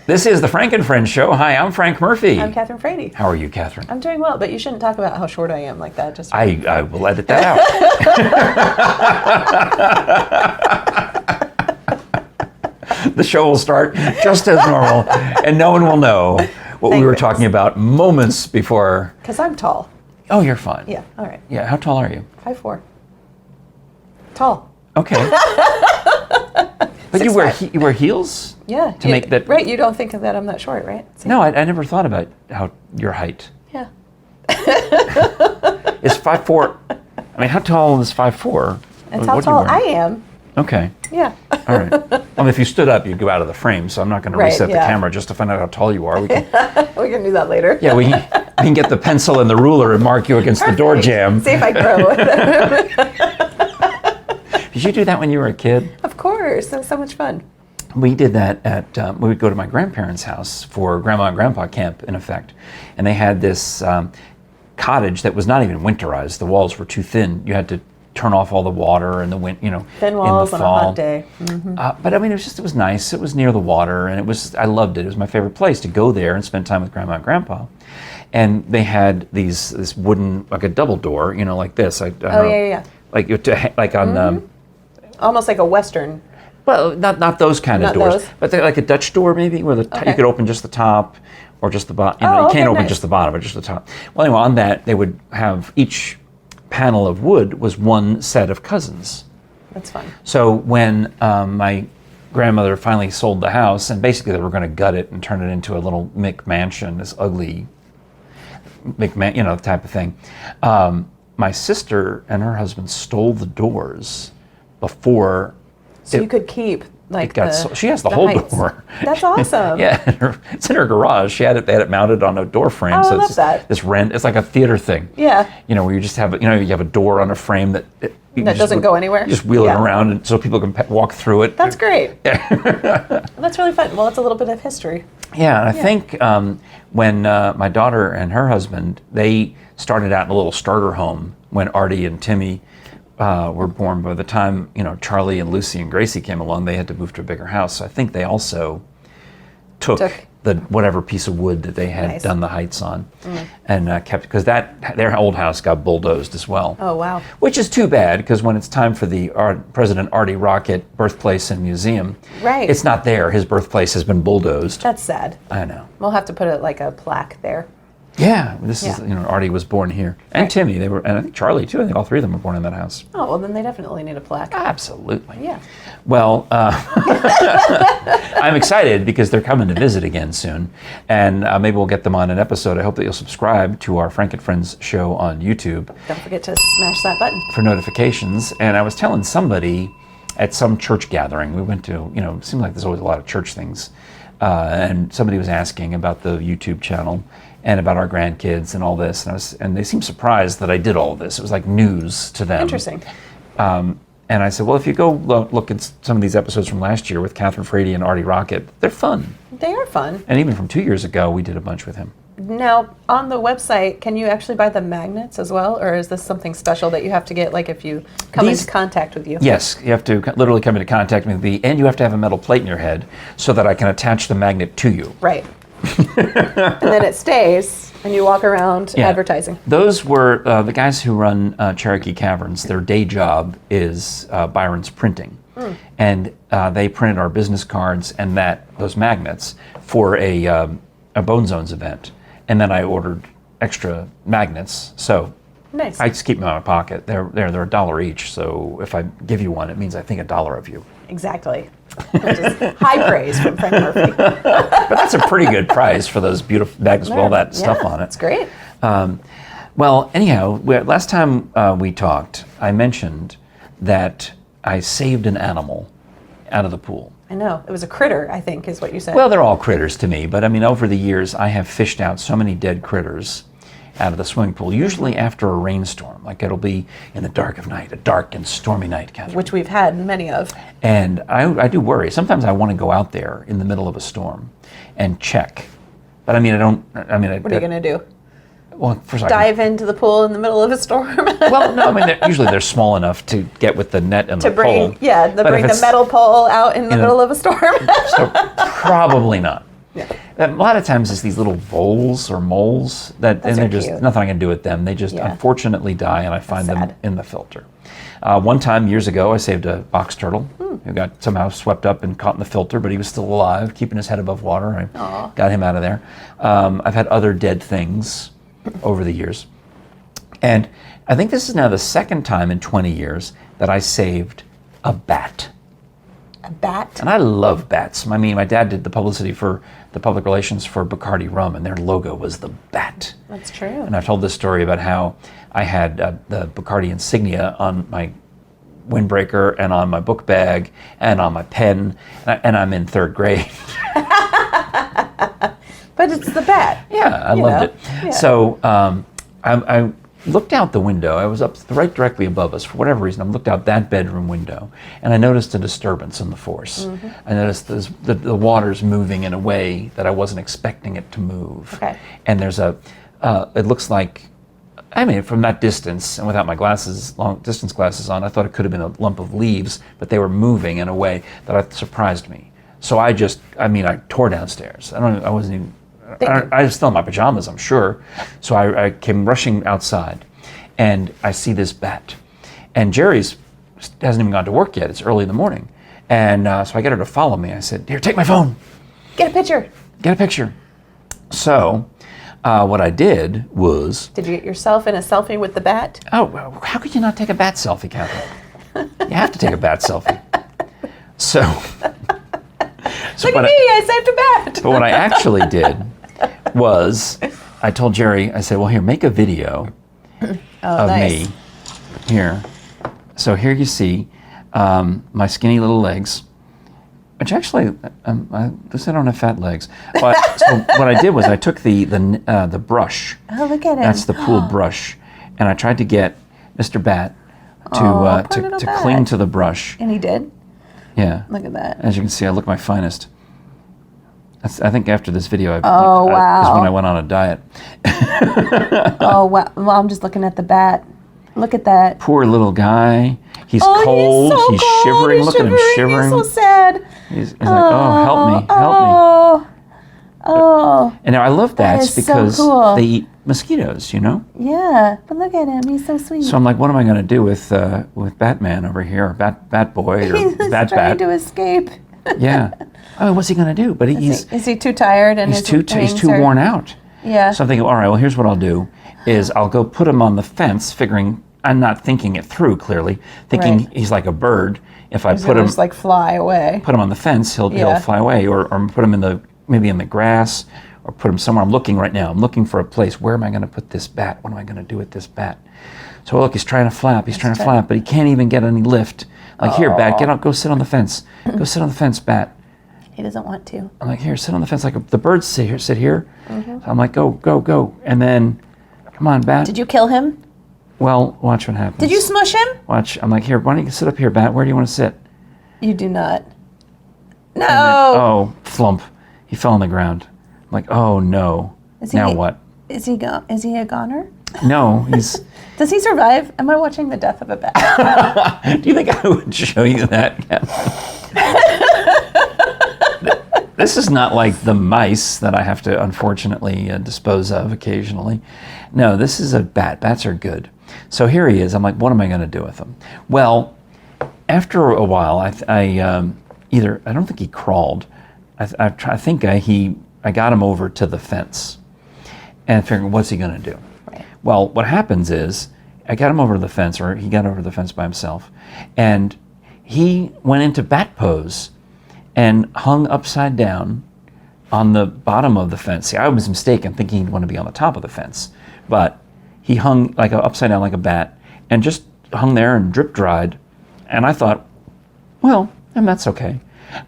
This is the Frank and Friends show. Hi, I'm Frank Murphy. I'm Kathryn Frady. How are you, Kathryn? I'm doing well, but you shouldn't talk about how short I am like that. Just I will edit that out. The show will start just as normal, and no one will know what we were talking about moments before. Because I'm tall. Oh, you're fine. Yeah, all right. Yeah, how tall are you? 5'4". Tall. Okay. But you wear heels? Yeah. To make that... Right, you don't think of that I'm that short, right? See? No, I never thought about your height. Yeah. Is 5'4"... I mean, how tall is 5'4"? That's how tall I am. Okay. Yeah. All right. Well, if you stood up, you'd go out of the frame, so I'm not going to reset the camera just to find out how tall you are. We can do that later. Yeah, we can get the pencil and the ruler and mark you against the door jamb. See if I grow. Did you do that when you were a kid? Of course. That was so much fun. We did that we would go to my grandparents' house for Grandma and Grandpa camp, in effect. And they had this cottage that was not even winterized. The walls were too thin. You had to turn off all the water and the wind, thin walls in the fall. on a hot day. Mm-hmm. But I mean, it was nice. It was near the water, and I loved it. It was my favorite place to go there and spend time with Grandma and Grandpa. And they had this wooden, like a double door, like this. Yeah. Like on almost like a Western. Well, not those kind of doors, those. but they're like a Dutch door maybe, where you could open just the top or just the bottom. You can't open just the bottom, but just the top. Well, anyway, on that they would have each panel of wood was one set of cousins. That's fun. So when my grandmother finally sold the house, and basically they were going to gut it and turn it into a little McMansion, this ugly type of thing. My sister and her husband stole the doors before. So you could keep she has the whole heights. door. That's awesome. Yeah, it's in her garage. They had it mounted on a door frame. Oh, so I love that. It's like a theater thing. Yeah. Where you just have you have a door on a frame that doesn't go anywhere. You just wheel it around, and so people can walk through it. That's great. That's really fun. Well, it's a little bit of history. Yeah, and I think when my daughter and her husband, they started out in a little starter home when Artie and Timmy were born. By the time Charlie and Lucy and Gracie came along, they had to move to a bigger house. So I think they also took the whatever piece of wood that they had done the heights on, and kept, because their old house got bulldozed as well. Oh wow! Which is too bad, because when it's time for the President Artie Rocket birthplace and museum, it's not there. His birthplace has been bulldozed. That's sad. I know. We'll have to put like a plaque there. Yeah, this is Artie was born here, and Timmy. They were, and I think Charlie too. I think all three of them were born in that house. Oh well, then they definitely need a plaque. Absolutely. Yeah. Well, I'm excited because they're coming to visit again soon, and maybe we'll get them on an episode. I hope that you'll subscribe to our Frank and Friends show on YouTube. Don't forget to smash that button for notifications. And I was telling somebody at some church gathering we went to. It seemed like there's always a lot of church things, and somebody was asking about the YouTube channel and about our grandkids and all this, and they seemed surprised that I did all of this. It was like news to them. Interesting. And I said, well, if you go look at some of these episodes from last year with Kathryn Frady and Artie Rocket, they're fun. They are fun. And even from 2 years ago, we did a bunch with him. Now, on the website, can you actually buy the magnets as well? Or is this something special that you have to get, like if you come into contact with you? Yes, you have to literally come into contact with me, and you have to have a metal plate in your head so that I can attach the magnet to you. Right. And then it stays, and you walk around advertising. Those were the guys who run Cherokee Caverns. Their day job is Byron's printing. And they printed our business cards and those magnets for a Bone Zones event. And then I ordered extra magnets. So nice. I just keep them in my pocket. They're $1 each. So if I give you one, it means I think $1 of you. Exactly. Which is high praise from Frank Murphy. But that's a pretty good price for those beautiful magnets with all that stuff on it. It's great. Well, anyhow, last time we talked, I mentioned that I saved an animal out of the pool. I know. It was a critter, I think, is what you said. Well, they're all critters to me, but I mean, over the years, I have fished out so many dead critters out of the swimming pool, usually after a rainstorm. Like it'll be in the dark of night, a dark and stormy night, Kathryn. Which we've had many of. And I do worry. Sometimes I want to go out there in the middle of a storm and check. But I mean, what are you going to do? Well, first dive into the pool in the middle of a storm? Well, no, I mean, usually they're small enough to get with the net and the pole. Yeah, bring the metal pole out in the middle of a storm. So probably not. Yeah. A lot of times it's these little voles or moles that, Those and they're are just cute. nothing I can do with them. They just Yeah. unfortunately die, and I find them sad. in the filter. One time years ago, I saved a box turtle who got somehow swept up and caught in the filter, but he was still alive, keeping his head above water. I Aw. got him out of there. I've had other dead things over the years. And I think this is now the second time in 20 years that I saved a bat. A bat? And I love bats. I mean, my dad did the publicity for the public relations for Bacardi Rum, and their logo was the bat. That's true. And I've told this story about how I had the Bacardi insignia on my windbreaker and on my book bag and on my pen, and I'm in third grade. But it's the bat. Yeah, I You loved know, it. yeah. So I looked out the window. I was up right directly above us. For whatever reason, I looked out that bedroom window, and I noticed a disturbance in the force. Mm-hmm. I noticed the water's moving in a way that I wasn't expecting it to move. Okay. And there's it looks like, I mean, from that distance, and without my glasses, long distance glasses on, I thought it could have been a lump of leaves, but they were moving in a way that surprised me. So I tore downstairs. I wasn't even, I was still in my pajamas, I'm sure. So I came rushing outside, and I see this bat. And Jerry's hasn't even gone to work yet. It's early in the morning. And so I get her to follow me. I said, "Here, take my phone. Get a picture. Get a picture." So what I did was... Did you get yourself in a selfie with the bat? Oh, well, how could you not take a bat selfie, Kathryn? You have to take a bat selfie. So Look at me, I saved a bat. But what I actually did was I told Jerry, I said, well, here, make a video of nice. me. Here. So here you see my skinny little legs, which actually, I don't have fat legs. But, so what I did was I took the brush. Oh, look at him. That's the pool brush. And I tried to get Mr. Bat Aw, poor little to bat. cling to the brush. And he did? Yeah. Look at that. As you can see, I look my finest. I think after this video, wow. is when I went on a diet. Oh, wow. Well, I'm just looking at the bat. Look at that. Poor little guy. He's Oh, cold. He's, so He's cold. shivering. He's Look at him shivering. He's so sad. He's like, oh, help me, help me. Oh. Oh. And now I love That bats is so because cool. they eat mosquitoes, you know? Yeah. But look at him. He's so sweet. So I'm like, what am I going to do with Batman over here, or Bat Boy, or He's Bat trying Bat? to escape. Yeah. I mean, what's he going to do? But Is he too tired? And he's his too wings too are- worn out. Yeah. So I'm thinking, all right, well, here's what I'll do, is I'll go put him on the fence, figuring, I'm not thinking it through clearly, thinking Right. he's like a bird. If I He's put gonna him just like fly away. put him on the fence, he'll Yeah. fly away, or put him maybe in the grass, or put him somewhere. I'm looking right now. I'm looking for a place. Where am I going to put this bat? What am I going to do with this bat? So look, he's trying to flap. He's trying to flap, but he can't even get any lift. Like, here, bat, get out, go sit on the fence. Go sit on the fence, bat. He doesn't want to. I'm like, here, sit on the fence. Like the birds sit here. So I'm like, go, go, go. And then, come on, bat. Did you kill him? Well, watch what happens. Did you smush him? Watch. I'm like, here, why don't you sit up here, bat? Where do you want to sit? You do not. No. And then, oh, flump. He fell on the ground. I'm like, oh, no. Now what? Is he a goner? No, he's... Does he survive? Am I watching the death of a bat? Do you think I would show you that, Kathryn? This is not like the mice that I have to, unfortunately, dispose of occasionally. No, this is a bat. Bats are good. So here he is. I'm like, what am I going to do with him? Well, after a while, I don't think he crawled. I think I got him over to the fence and figured, what's he going to do? Right. Well, what happens is I got him over to the fence, or he got over the fence by himself, and he went into bat pose and hung upside down on the bottom of the fence. See, I was mistaken, thinking he'd want to be on the top of the fence, but he hung like upside down like a bat and just hung there and drip dried. And I thought, well, and that's okay.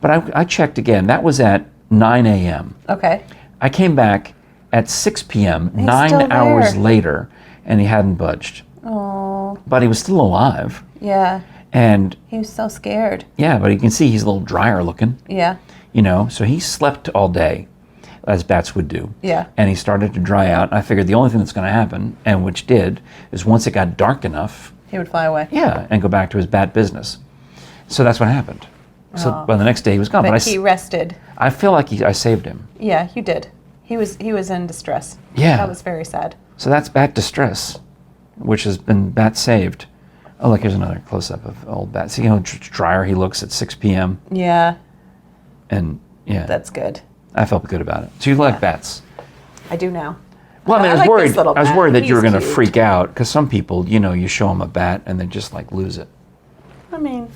But I checked again. That was at 9 a.m. Okay. I came back at 6 p.m., He's 9 still hours there. later, and he hadn't budged. Oh. But he was still alive. Yeah. And He was so scared. yeah, but you can see he's a little drier looking, Yeah. you know. So he slept all day, as bats would do. Yeah. And he started to dry out. I figured the only thing that's going to happen, and which did, is once it got dark enough, He would fly away. yeah, and go back to his bat business. So that's what happened. So by the next day he was gone. But he rested. I feel like I saved him. Yeah, you did. He was in distress. Yeah. That was very sad. So that's bat distress, which has been bat saved. Oh, look, here's another close-up of old bat. See how drier he looks at 6 p.m.? Yeah. And, yeah. That's good. I felt good about it. So you like bats? I do now. Well, I mean, I was worried that you were going to cute. freak out, because some people, you show them a bat and they just, lose it. I mean,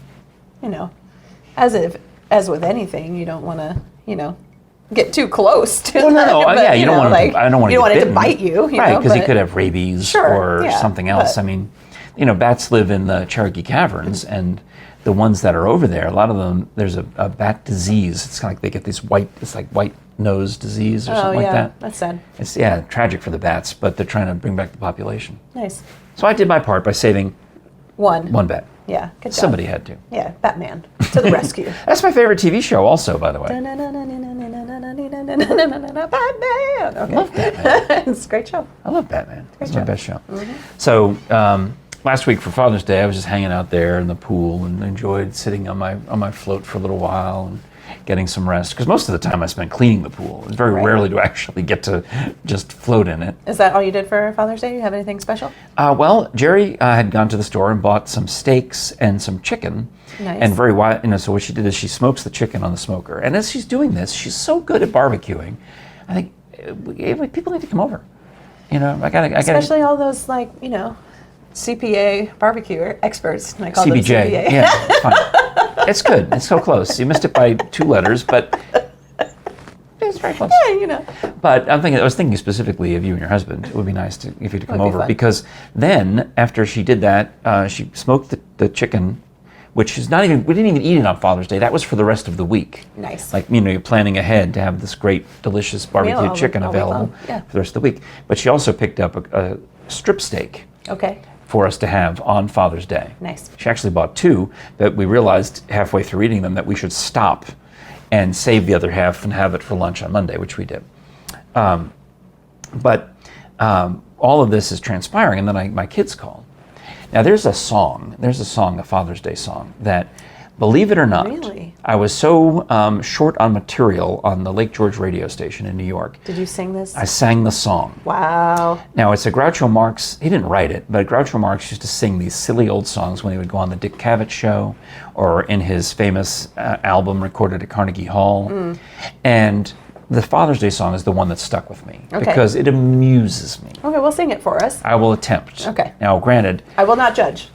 as with anything, you don't want to, get too close to Well, no, but, yeah, you don't want it. I don't want you don't want it to bitten. bite you, right? Because he could have rabies or something else. but- I mean, bats live in the Cherokee Caverns, and the ones that are over there, a lot of them, there's a bat disease. It's kind of like they get this white nose disease or something like that. That's sad. It's tragic for the bats, but they're trying to bring back the population. Nice. So I did my part by saving one bat. Yeah, good job. Somebody had to. Yeah, Batman to the rescue. That's my favorite TV show, also, by the way. Batman. I Okay. love Batman. It's a great show. I love Batman. It's my show. best show. So last week for Father's Day, I was just hanging out there in the pool and enjoyed sitting on my float for a little while and getting some rest. Because most of the time I spent cleaning the pool. Very rarely do I actually get to just float in it. Is that all you did for Father's Day? You have anything special? Well, Jere had gone to the store and bought some steaks and some chicken. Nice. And so what she did is she smokes the chicken on the smoker. And as she's doing this, she's so good at barbecuing. I think people need to come over. I gotta. Especially all those CPA barbecue experts. I call CBJ. them CPA. Yeah, it's fine. It's good. It's so close. You missed it by 2 letters, but it's very close. Yeah, But I was thinking specifically of you and your husband. It would be nice if you to come over, fun. because then after she did that, she smoked the chicken, which is we didn't even eat it on Father's Day. That was for the rest of the week. Nice. You're planning ahead to have this great, delicious barbecued chicken all week available long. Yeah. for the rest of the week. But she also picked up a strip steak. Okay. For us to have on Father's Day. Nice. She actually bought 2 that we realized halfway through eating them that we should stop and save the other half and have it for lunch on Monday, which we did. But all of this is transpiring, and then my kids call. Now there's a song, a Father's Day song that, believe it or not, Really? I was so short on material on the Lake George radio station in New York. Did you sing this? I sang the song. Wow. Now, it's a Groucho Marx, he didn't write it, but Groucho Marx used to sing these silly old songs when he would go on the Dick Cavett show or in his famous album recorded at Carnegie Hall. And the Father's Day song is the one that stuck with me because it amuses me. Okay, well, sing it for us. I will attempt. Okay. Now, granted, I will not judge.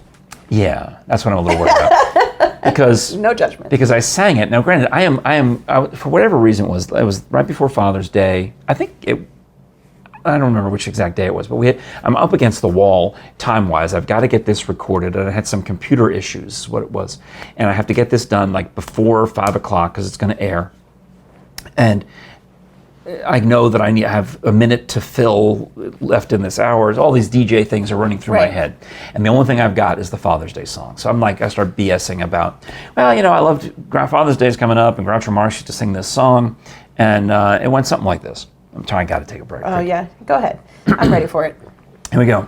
yeah, that's what I'm a little worried about. Because No judgment. Because I sang it. Now, granted, I for whatever reason it was right before Father's Day. I don't remember which exact day it was, but I'm up against the wall time-wise. I've got to get this recorded, and I had some computer issues, is what it was. And I have to get this done before 5 o'clock because it's going to air. And I know that I have a minute to fill left in this hour. All these DJ things are running through my head. And the only thing I've got is the Father's Day song. So I start BSing about, I loved Father's Day's coming up, and Groucho Marx used to sing this song. And it went something like this. I got to take a break. Oh, yeah. Go ahead. I'm ready for it. Here we go.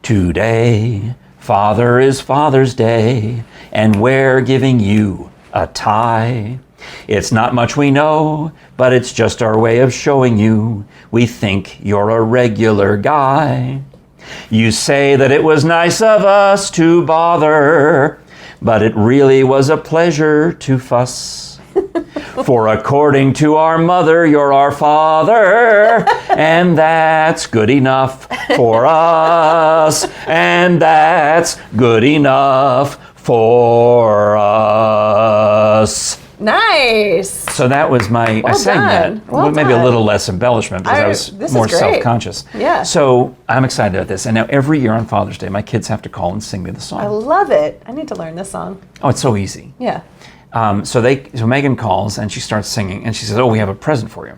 Today, Father is Father's Day, and we're giving you a tie. It's not much we know, but it's just our way of showing you we think you're a regular guy. You say that it was nice of us to bother, but it really was a pleasure to fuss. For according to our mother, you're our father, and that's good enough for us, and that's good enough for us. Nice. So that was I sang done. that. Well Maybe a done. little less embellishment because I was more self-conscious. Yeah. So I'm excited about this. And now every year on Father's Day, my kids have to call and sing me the song. I love it. I need to learn this song. Oh, it's so easy. Yeah. So Megan calls and she starts singing and she says, "Oh, we have a present for you."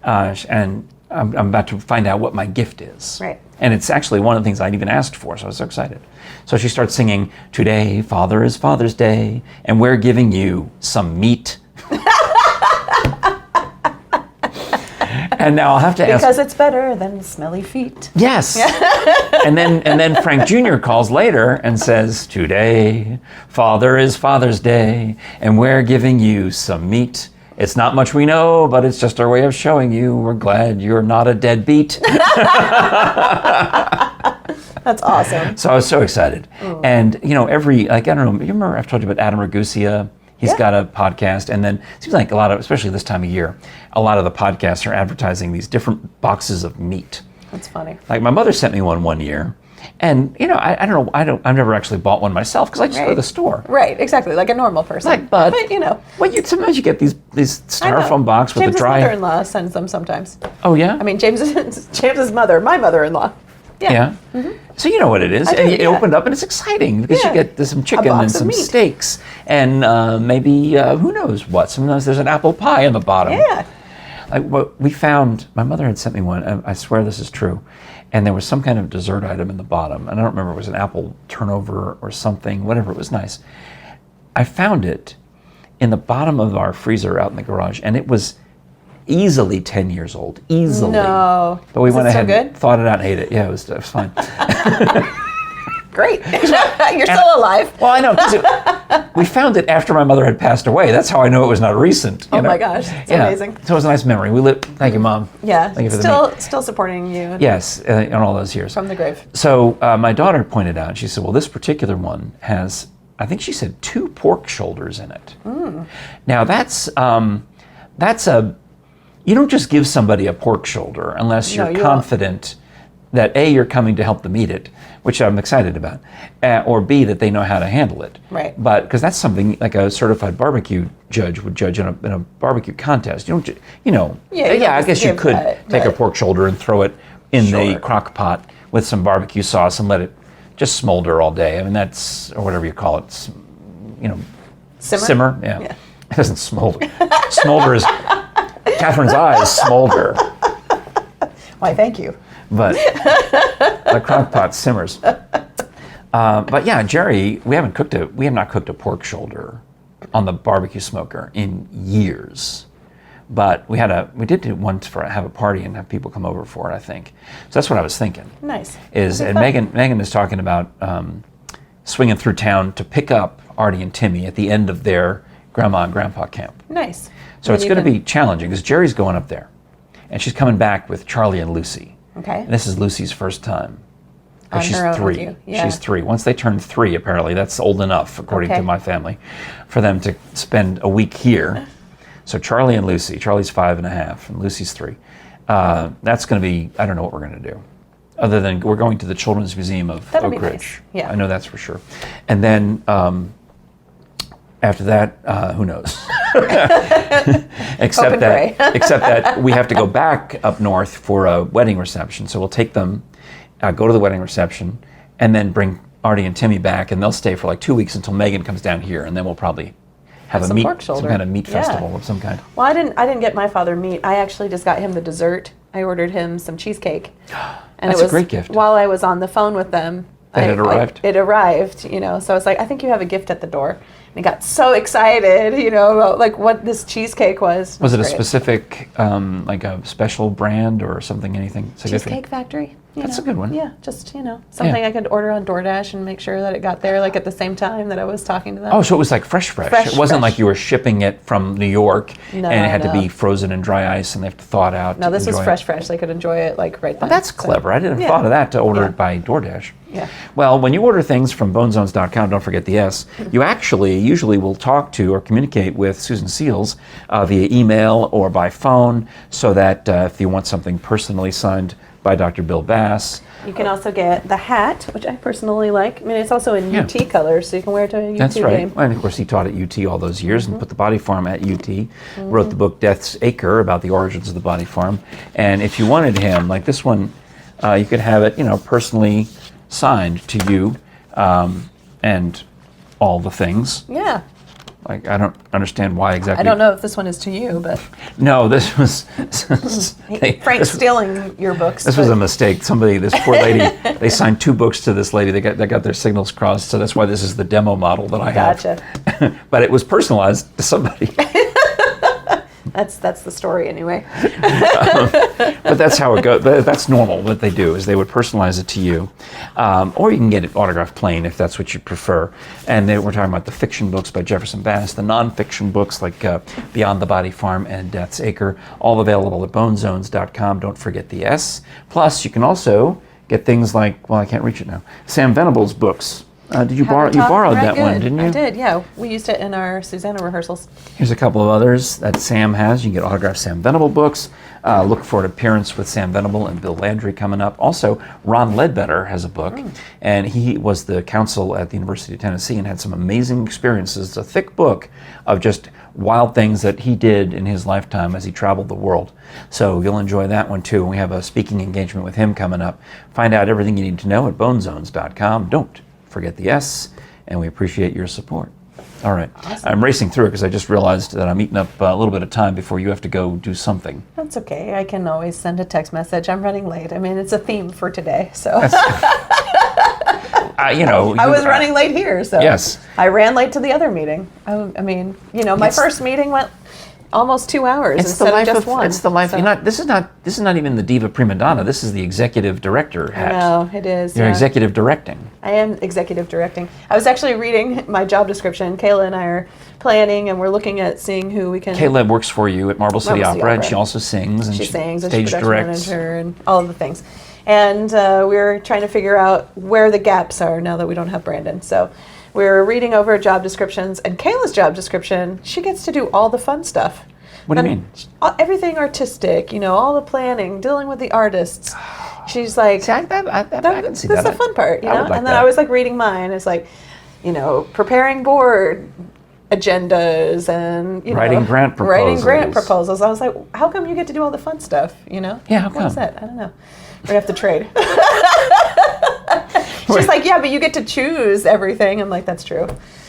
And I'm about to find out what my gift is. Right. And it's actually one of the things I'd even asked for, so I was so excited. So she starts singing, "Today, Father is Father's Day, and we're giving you some meat." And now I'll have to ask. Because it's better than smelly feet. Yes. and then Frank Jr. calls later and says, "Today, Father is Father's Day, and we're giving you some meat. It's not much we know, but it's just our way of showing you we're glad you're not a deadbeat." That's awesome. So I was so excited. And, I don't know, you remember I've told you about Adam Ragusa? He's got a podcast, and then it seems like a lot of, especially this time of year, a lot of the podcasts are advertising these different boxes of meat. That's funny. Like my mother sent me one year, and I don't know, I've never actually bought one myself because I just go to the store. Right, exactly, like a normal person. But well, sometimes you get these styrofoam box with James's a dry. mother-in-law sends them sometimes. Oh yeah. I mean, James's mother, my mother-in-law. Yeah. So you know what it is, and it opened up, and it's exciting because you get some chicken and some steaks, and maybe who knows what. Sometimes there's an apple pie in the bottom. Yeah. Like what we found, my mother had sent me one. And I swear this is true, and there was some kind of dessert item in the bottom, and I don't remember if it was an apple turnover or something. Whatever, it was nice. I found it in the bottom of our freezer out in the garage, and it was easily 10 years old, easily. No. But we went ahead and thought it out and ate it. Yeah, it was fine. Great. You're still alive. Well, I know, because we found it after my mother had passed away. That's how I know it was not recent. Oh my gosh, it's amazing. So it was a nice memory. Thank you, Mom. Yeah, Thank you for still supporting you. Yes, in all those years. From the grave. So my daughter pointed out, she said, well, this particular one has, I think she said, 2 pork shoulders in it. Now that's you don't just give somebody a pork shoulder unless you're confident that A, you're coming to help them eat it, which I'm excited about, or B, that they know how to handle it. Right. But because that's something like a certified barbecue judge would judge in a barbecue contest. You don't, I guess you could take a pork shoulder and throw it in the crock pot with some barbecue sauce and let it just smolder all day. I mean, that's, or whatever you call it, simmer. Yeah. It doesn't smolder. Smolder is, Kathryn's eyes smolder. Why, thank you. But the crock pot simmers. But yeah, Jere, we have not cooked a pork shoulder on the barbecue smoker in years. But we did it once have a party and have people come over for it, I think. So that's what I was thinking. Nice. And Megan is talking about swinging through town to pick up Artie and Timmy at the end of their grandma and grandpa camp. Nice. So it's going to be challenging because Jerry's going up there, and she's coming back with Charlie and Lucy. Okay. And this is Lucy's first time. On She's her own 3. with you. Yeah. She's 3. Once they turn 3, apparently, that's old enough, according to my family, for them to spend a week here. So Charlie and Lucy. Charlie's 5.5, and Lucy's 3. That's going to be, I don't know what we're going to do. Other than we're going to the Children's Museum of Oak Ridge. Nice. Yeah. I know that's for sure. And then after that, who knows? except that we have to go back up north for a wedding reception. So we'll take them, go to the wedding reception, and then bring Artie and Timmy back, and they'll stay for like 2 weeks until Megan comes down here, and then we'll probably have some kind of meat festival of some kind. Well, I didn't get my father meat. I actually just got him the dessert. I ordered him some cheesecake. And That's a great gift. While I was on the phone with them. It arrived? It arrived, So I was like, I think you have a gift at the door. And he got so excited, about like what this cheesecake was. Was it a specific, like a special brand or something, anything significant? Cheesecake Factory. That's a good one. Yeah, just, something I could order on DoorDash and make sure that it got there like at the same time that I was talking to them. Oh, so it was like fresh. It wasn't like you were shipping it from New York and it had to be frozen in dry ice and they have to thaw it out. No, this was fresh. They could enjoy it like right then. Well, that's clever. I didn't have thought of that to order it by DoorDash. Yeah. Well, when you order things from bonezones.com, don't forget the S, you usually will talk to or communicate with Susan Seals via email or by phone so that if you want something personally signed by Dr. Bill Bass. You can also get the hat, which I personally like. I mean, it's also in UT colors, so you can wear it to a UT That's right. game. And of course, he taught at UT all those years and put the Body Farm at UT. Wrote the book Death's Acre about the origins of the Body Farm. And if you wanted him, like this one, you could have it, personally signed to you and all the things. Yeah. Like, I don't understand why exactly. I don't know if this one is to you, but... No, this was... Frank's stealing your books. This was a mistake. This poor lady, they signed 2 books to this lady. They got their signals crossed, so that's why this is the demo model that I have. Gotcha. But it was personalized to somebody. That's the story anyway. But that's how it goes. That's normal. What they do is they would personalize it to you, or you can get it autographed plain if that's what you prefer. And we're talking about the fiction books by Jefferson Bass, the non-fiction books like Beyond the Body Farm and Death's Acre, all available at bonezones.com. Don't forget the S. Plus, you can also get things like, well, I can't reach it now, Sam Venable's books. Did you borrow? You borrowed that one, didn't you? I did, yeah. We used it in our Susanna rehearsals. Here's a couple of others that Sam has. You can get autographed Sam Venable books. Look for an appearance with Sam Venable and Bill Landry coming up. Also, Ron Ledbetter has a book, and he was the counsel at the University of Tennessee and had some amazing experiences. It's a thick book of just wild things that he did in his lifetime as he traveled the world. So you'll enjoy that one too. We have a speaking engagement with him coming up. Find out everything you need to know at bonezones.com. Don't forget the S, and we appreciate your support. All right. Awesome. I'm racing through it because I just realized that I'm eating up a little bit of time before you have to go do something. That's okay. I can always send a text message. I'm running late. I mean, it's a theme for today, so. I was running late here, so. Yes. I ran late to the other meeting. I mean, my first meeting went almost 2 hours instead of just one. It's the life. So. This is not even the diva prima donna. This is the executive director hat. I know, it is. You're executive directing. I am executive directing. I was actually reading my job description. Kayla and I are planning, and we're looking at seeing who we can. Kayla works for you at Marble City Opera, and she also sings. And she sings, and stage she's directs. manager, and all of the things. And we're trying to figure out where the gaps are now that we don't have Brandon. So we're reading over job descriptions, and Kayla's job description, she gets to do all the fun stuff. What do you mean? Everything artistic, all the planning, dealing with the artists. She's like, see, I can see that's the fun part, and then I was like reading mine. It's like, preparing board agendas and writing grant proposals. I was like, how come you get to do all the fun stuff? Yeah, how come? What is that? I don't know. We're gonna have to trade. She's like, yeah, but you get to choose everything. I'm like, that's true.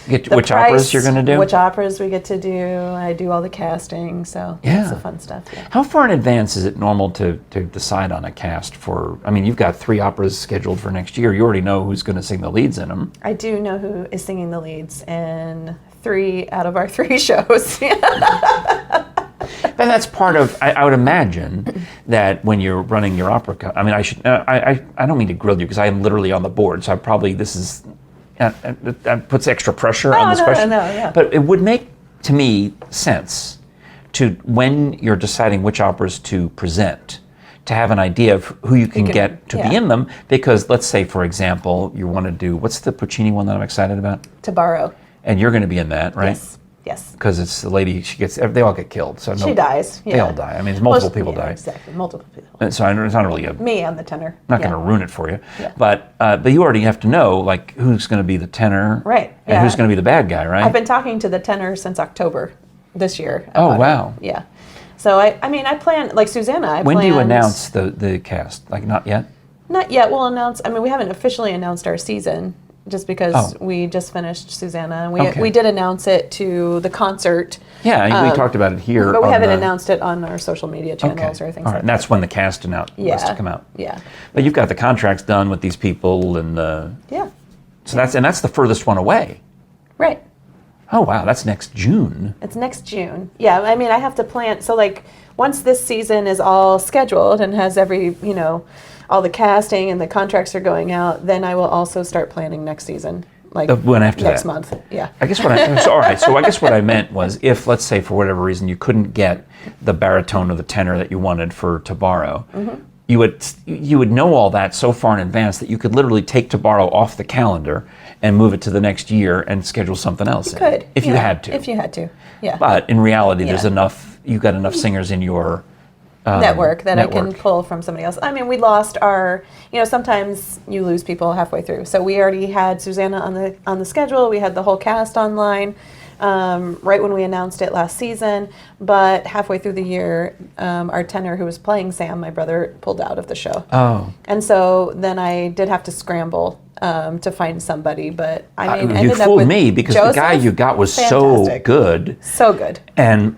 Which operas you're going to do? Which operas we get to do. I do all the casting, so that's the fun stuff. Yeah. How far in advance is it normal to decide on a cast for, you've got 3 operas scheduled for next year. You already know who's going to sing the leads in them. I do know who is singing the leads in 3 out of our 3 shows. And that's part of, I would imagine, that when you're running your opera, I don't mean to grill you because I am literally on the board, so that puts extra pressure on this question. No. But it would make, to me, sense to, when you're deciding which operas to present, to have an idea of who you can get to be in them. Because let's say, for example, you want to do, what's the Puccini one that I'm excited about? To Borrow. And you're going to be in that, right? Yes. Because it's the lady, they all get killed. So she dies. They all die. Multiple people die. Exactly, multiple people. And so it's not really me, I'm the tenor. I'm not going to ruin it for you. Yeah. But you already have to know, like, who's going to be the tenor. Right. And who's going to be the bad guy, right? I've been talking to the tenor since October this year. Oh, wow. It. Yeah. So, I plan, like Susanna, When do you announce the cast? Like, not yet? Not yet. We'll announce, we haven't officially announced our season. Just because we just finished Susanna. And we did announce it to the concert. Yeah, we talked about it here. But we haven't announced it on our social media channels or anything like that. And that's when the cast was to come out. Yeah. But you've got the contracts done with these people and So that's the furthest one away. Right. Oh, wow, that's next June. It's next June. Yeah, I have to plan. So, like, once this season is all scheduled and has every, all the casting and the contracts are going out, then I will also start planning next season, like one after next that. month. Yeah. I guess all right. So I guess what I meant was, if, let's say, for whatever reason you couldn't get the baritone or the tenor that you wanted to borrow, you would know all that so far in advance that you could literally take to borrow off the calendar and move it to the next year and schedule something else. You could, if you had to. If you had to, yeah. But in reality, there's enough. You've got enough singers in your network that I can pull from somebody else. We lost our, sometimes you lose people halfway through. So we already had Susanna on the schedule. We had the whole cast online right when we announced it last season. But halfway through the year, our tenor who was playing Sam, my brother, pulled out of the show. Oh. And so then I did have to scramble to find somebody. But you fooled me because Joseph, the guy you got was fantastic. so good. So good. And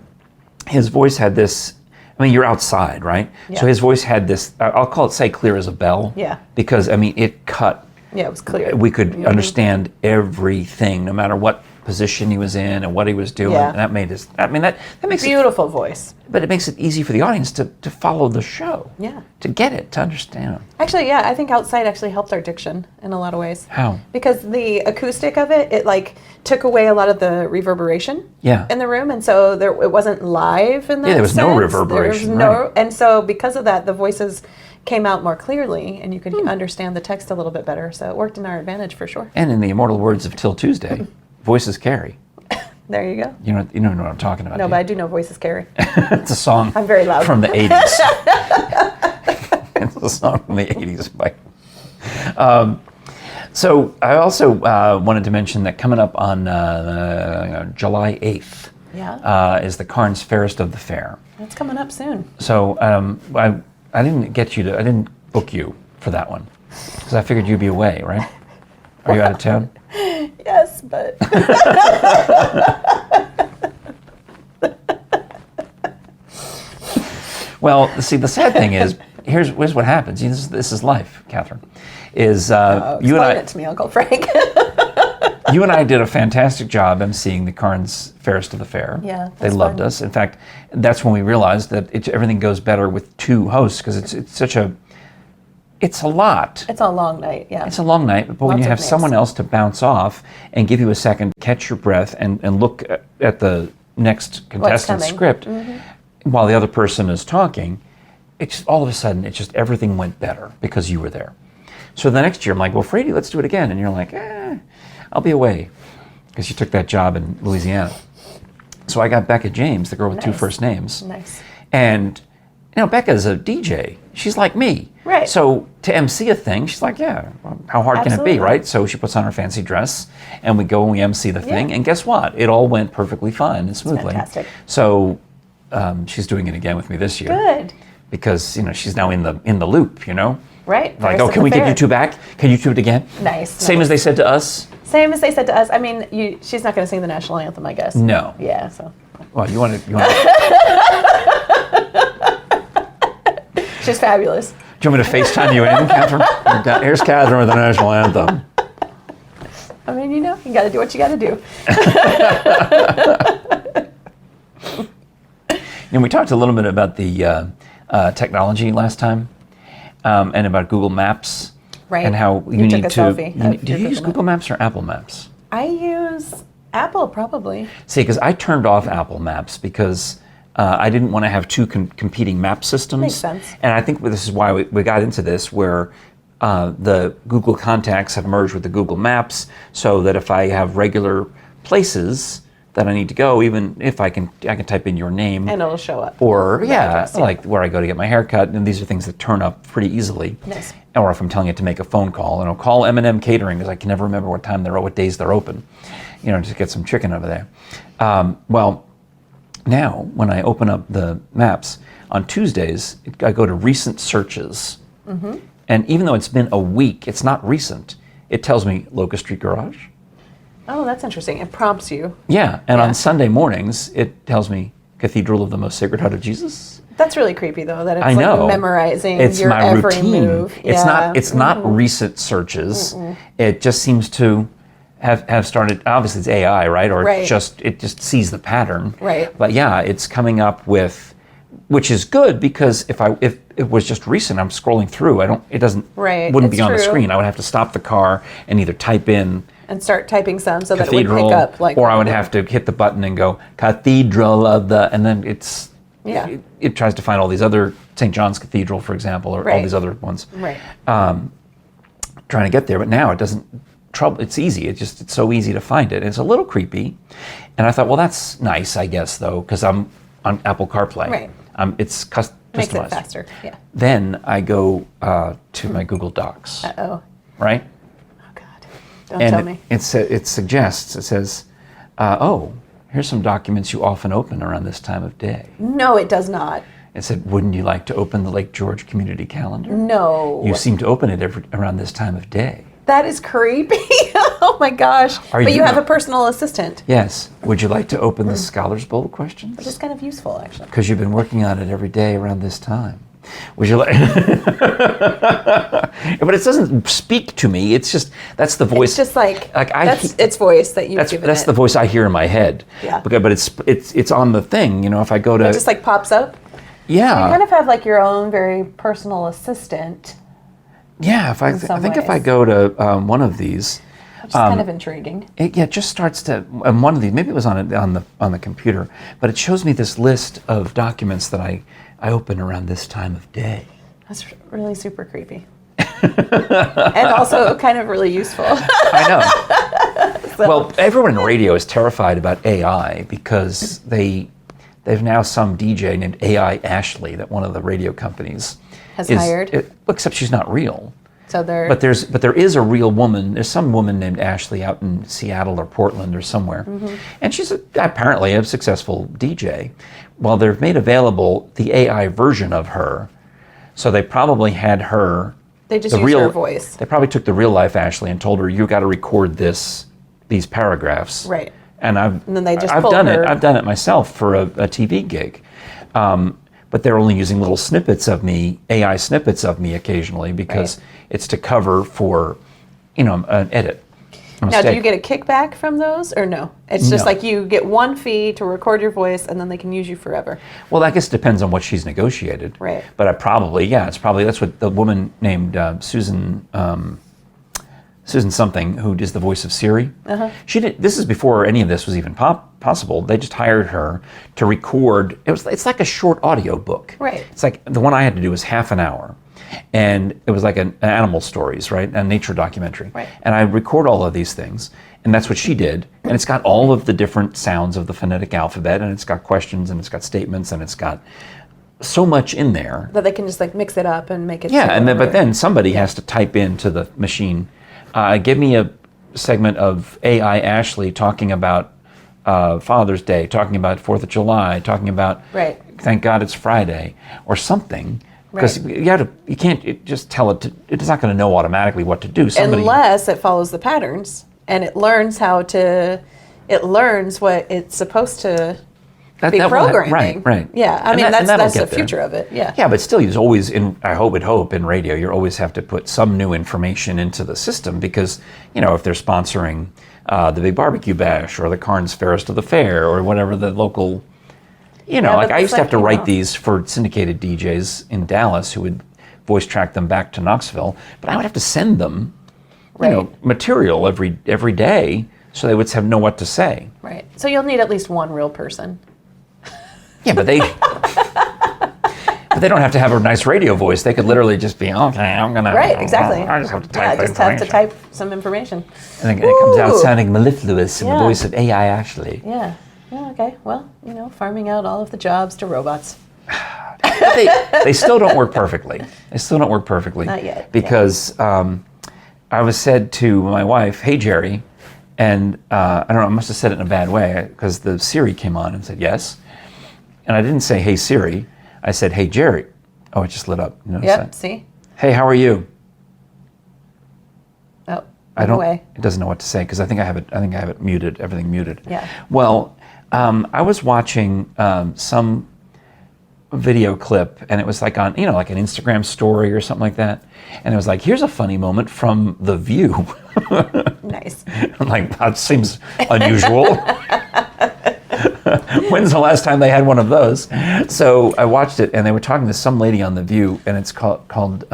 his voice had this. You're outside, right? Yeah. So his voice had this, I'll call it, say, clear as a bell. Yeah. Because, it cut. Yeah, it was clear. We could understand everything, no matter what position he was in and what he was doing. Yeah. And that made that makes Beautiful voice. But it makes it easy for the audience to follow the show. Yeah. To get it, to understand. Actually, yeah, I think outside actually helped our diction in a lot of ways. How? Because the acoustic of it like took away a lot of the reverberation Yeah. in the room, and so it wasn't live in that Yeah, there was no sense. reverberation, right. And so because of that, the voices came out more clearly, and you could understand the text a little bit better. So it worked in our advantage for sure. And in the immortal words of Till Tuesday, voices carry. There you go. You don't know what I'm talking about. No, but I do know voices carry. It's a song. I'm very loud. From the 80s. It's a song from the 80s. So I also wanted to mention that coming up on July 8th is the Carnes Fairest of the Fair. That's coming up soon. So I didn't book you for that one because I figured you'd be away, right? Are you out of town? Yes, but Well, see, the sad thing is, here's what happens. This is life, Kathryn. Is you and I? Explain it to me, Uncle Frank. You and I did a fantastic job emceeing the Carnes Fairest of the Fair. Yeah, they that's loved fun. us. In fact, that's when we realized that everything goes better with two hosts because it's a lot. It's a long night, yeah. It's a long night, but when Lots you of have names. someone else to bounce off and give you a second to catch your breath and look at the next contestant's coming. script while the other person is talking, it's all of a sudden, everything went better because you were there. So the next year, I'm like, well, Frady, let's do it again. And you're like, I'll be away because you took that job in Louisiana. So I got Becca James, the girl with two Nice. first names. Nice. And Becca's a DJ. She's like me. Right. So to MC a thing, she's like, yeah, how hard can it Absolutely. be, right? So she puts on her fancy dress, and we go and we MC the thing, and guess what? It all went perfectly fine and smoothly. fantastic. So she's doing it again with me this year. Good. Because she's now in the loop, Right. Like, Fairest of can the we get Fair. you two back? Can you do it again? Nice. Same as they said to us. Same as they said to us. I mean, she's not going to sing the national anthem, I guess. No. Yeah. So Well, you want to. she's fabulous. Do you want me to FaceTime you in, Kathryn? Here's Kathryn with the national anthem. I mean, you got to do what you got to do. We talked a little bit about the technology last time, and about Google Maps, Right. and how you took need a to. selfie of Did your you use Google Google Maps or Apple Maps? I use Apple probably. See, because I turned off Apple Maps because I didn't want to have two competing map systems. Makes sense. And I think this is why we got into this, where the Google Contacts have merged with the Google Maps, so that if I have regular places that I need to go, even if I can type in your name. And it'll show up. Or, address, yeah. like where I go to get my hair cut, and these are things that turn up pretty easily. Nice. Or if I'm telling it to make a phone call, and I'll call M&M Catering because I can never remember what days they're open, to get some chicken over there. Well, now when I open up the maps on Tuesdays, I go to recent searches, and even though it's been a week, it's not recent. It tells me Locust Street Garage. Oh, that's interesting. It prompts you. Yeah, and Yeah. on Sunday mornings, it tells me Cathedral of the Most Sacred Heart of Jesus. That's really creepy, though, that it's I know. like memorizing It's your my every routine. move. It's Yeah. not recent searches. It just seems to have started. Obviously, it's AI, right? Or Right. it just sees the pattern. Right. But yeah, it's coming up with, which is good because if it was just recent, I'm scrolling through. Right, Wouldn't be it's on the true. screen. I would have to stop the car and either type in And start typing some so Cathedral, that it would pick up. Like, or I would have to hit the button and go Cathedral of the, and then Yeah. it tries to find all these other, St. John's Cathedral, for example, or all Right. these other ones. Right. Trying to get there, but now it doesn't trouble. It's easy. It's so easy to find it. It's a little creepy, and I thought, well, that's nice, I guess, though, because I'm on Apple CarPlay. Right. It's customized. Makes it faster. Yeah. Then I go to my Google Docs, Uh-oh. right? Oh, God. Don't tell me. It suggests, it says, oh, here's some documents you often open around this time of day. No, it does not. It said, wouldn't you like to open the Lake George Community Calendar? No. You seem to open it around this time of day. That is creepy. Oh, my gosh. Are But you you have not- a personal assistant. Yes. Would you like to open the Scholars Bowl questions? Which is kind of useful, actually. Because you've been working on it every day around this time. Would you like? But it doesn't speak to me. It's just that's the voice. It's just like that's its voice that you've given That's it. the voice I hear in my head. Yeah. But it's on the thing. If I go to It just like pops up. Yeah. So you kind of have like your own very personal assistant. Yeah. If I go to one of these. Which is kind of intriguing. It just starts to one of these. Maybe it was on the computer, but it shows me this list of documents that I open around this time of day. That's really super creepy, and also kind of really useful. I know. So. Well, everyone in radio is terrified about AI because they've now some DJ named AI Ashley that one of the radio companies has hired. Except she's not real. So but there is a real woman. There's some woman named Ashley out in Seattle or Portland or somewhere, and she's apparently a successful DJ. Well, they've made available the AI version of her, so they probably had her. They just used her voice. They probably took the real life Ashley and told her, "You got to record these paragraphs." Right. And then they just I've done it. I've done it myself for a TV gig. But they're only using little snippets of me, AI snippets of me occasionally because it's to cover for, an edit. Now, do you get a kickback from those or no? It's just like you get one fee to record your voice and then they can use you forever. Well, I guess it depends on what she's negotiated. Right. But that's what the woman named Susan something, who is the voice of Siri. She did. This is before any of this was even possible. They just hired her to record. It's like a short audio book. Right. It's like the one I had to do was half an hour, and it was like an animal stories, right, a nature documentary. Right. And I record all of these things, and that's what she did. And it's got all of the different sounds of the phonetic alphabet, and it's got questions, and it's got statements, and it's got so much in there that they can just like mix it up and make it. Yeah, but then somebody has to type into the machine. Give me a segment of AI Ashley talking about Father's Day, talking about 4th of July, talking about thank God it's Friday, or something. Because you can't just tell it. It's not going to know automatically what to do. Unless it follows the patterns and it learns it learns what it's supposed to be programming. Right. Yeah, I mean that's the future of it. Yeah. Yeah, but still, you're always I would hope in radio, you always have to put some new information into the system because if they're sponsoring the Big Barbecue Bash or the Carnes Fairest of the Fair or whatever the local, I used to have to write these for syndicated DJs in Dallas who would voice track them back to Knoxville, but I would have to send them, material every day so they would know what to say. Right. So you'll need at least one real person. Yeah, but they don't have to have a nice radio voice. They could literally just be, okay, I'm going to... Right, exactly. I just have to type have to type some information. And then it comes out sounding mellifluous in the voice of AI Ashley. Yeah. Okay. Well, farming out all of the jobs to robots. They still don't work perfectly. Not yet. Because I was said to my wife, hey, Jere, and I don't know, I must have said it in a bad way because the Siri came on and said, yes. And I didn't say, hey, Siri. I said, hey, Jere. Oh, it just lit up. You notice that? See? Hey, how are you? Oh, It doesn't know what to say because I think I have it muted, everything muted. Yeah. Well, I was watching some video clip and it was like on, like an Instagram story or something like that. And it was like, here's a funny moment from The View. Nice. I'm like, that seems unusual. When's the last time they had one of those? So I watched it, and they were talking to some lady on The View, and it's called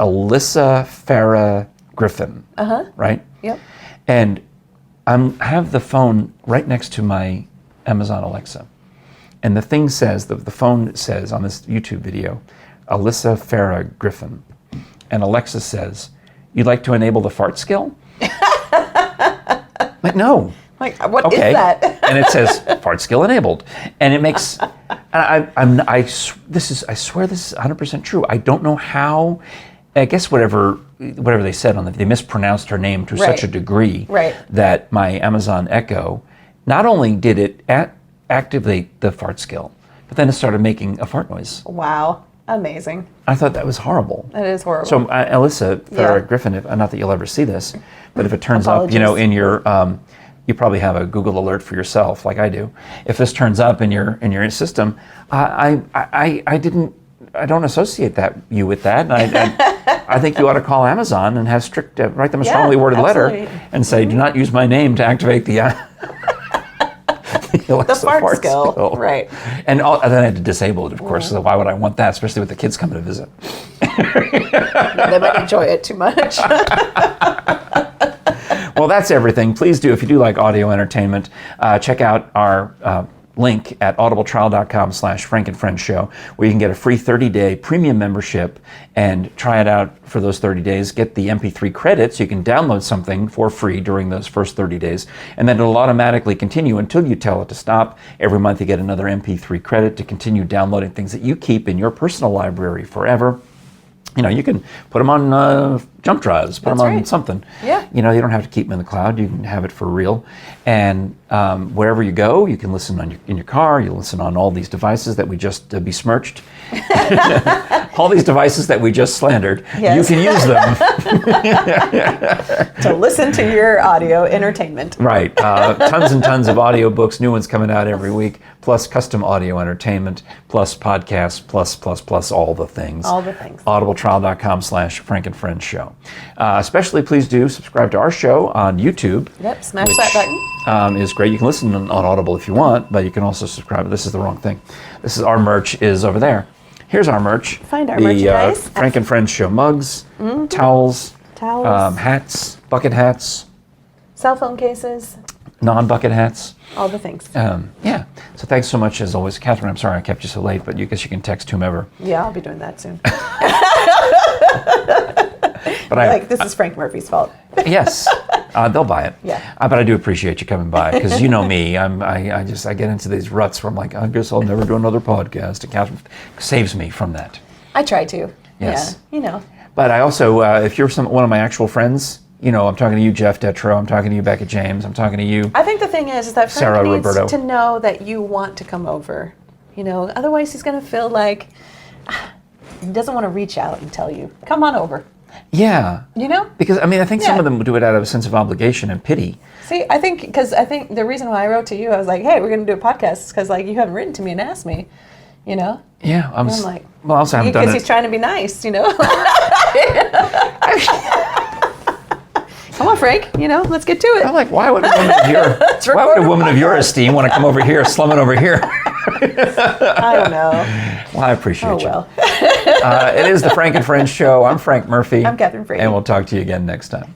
Alyssa Farah Griffin. Right? Yep. And I have the phone right next to my Amazon Alexa, and the thing says, the phone says on this YouTube video, Alyssa Farah Griffin, and Alexa says, "You'd like to enable the fart skill?" Like, no. Like, what is that? And it says fart skill enabled, and it makes. I swear this is 100% true. I don't know how. I guess whatever they said they mispronounced her name to such a degree that my Amazon Echo, not only did it activate the fart skill, but then it started making a fart noise. Wow. Amazing. I thought that was horrible. That is horrible. So Alyssa Farah Griffin, not that you'll ever see this, but if it turns up, in your, you probably have a Google alert for yourself, like I do. If this turns up in your system, I didn't don't associate you with that. And I think you ought to call Amazon and have strict, write them a strongly worded letter and say, do not use my name to activate the fart skill. Right. And then I had to disable it, of course. So why would I want that, especially with the kids coming to visit? They might enjoy it too much. Well, that's everything. Please do, if you do like audio entertainment, check out our link at audibletrial.com/Frank and Friends Show, where you can get a free 30-day premium membership and try it out for those 30 days. Get the MP3 credits. You can download something for free during those first 30 days, and then it'll automatically continue until you tell it to stop. Every month you get another MP3 credit to continue downloading things that you keep in your personal library forever. You know, you can put them on jump drives, put them on something. Yeah. You know, you don't have to keep them in the cloud. You can have it for real. And wherever you go, you can listen in your car. You listen on all these devices that we just besmirched. All these devices that we just slandered. Yes. You can use them. To listen to your audio entertainment. Right. Tons and tons of audio books, new ones coming out every week, plus custom audio entertainment, plus podcasts, plus all the things. All the things. audibletrial.com/Frank and Friends Show. Especially, please do subscribe to our show on YouTube. Yep, smash that button. Is great. You can listen on Audible if you want, but you can also subscribe. This is the wrong thing. This is our merch is over there. Here's our merch. Find our merchandise. Frank and Friends Show mugs, towels, hats, bucket hats, cell phone cases, non-bucket hats. all the things. Yeah. So thanks so much as always, Kathryn. I'm sorry I kept you so late, but you guess you can text whomever. Yeah, I'll be doing that soon. But this is Frank Murphy's fault. Yes, they'll buy it. Yeah. But I do appreciate you coming by, because you know me. I get into these ruts where I'm like, I guess I'll never do another podcast. And Kathryn saves me from that. I try to. Yes. Yeah, you know. But I also, if you're one of my actual friends, you know, I'm talking to you, Jeff Detro. I'm talking to you, Becca James. I'm talking to you. I think the thing is that Sarah Frank needs Roberto. to know that you want to come over. You know, otherwise he's going to feel like he doesn't want to reach out and tell you, come on over. Yeah. You know? Because, I mean, I think some of them do it out of a sense of obligation and pity. See, I think the reason why I wrote to you, I was like, hey, we're going to do a podcast because, like, you haven't written to me and asked me, you know? Yeah. I'm like, well, I also haven't done it. Because he's trying to be nice, you know? Come on, Frank, you know, let's get to it. I'm like, why would a woman of your esteem want to come over here, slumming over here? I don't know. Well, I appreciate you. Oh, well. It is the Frank and Friends Show. I'm Frank Murphy. I'm Kathryn Frady. And we'll talk to you again next time.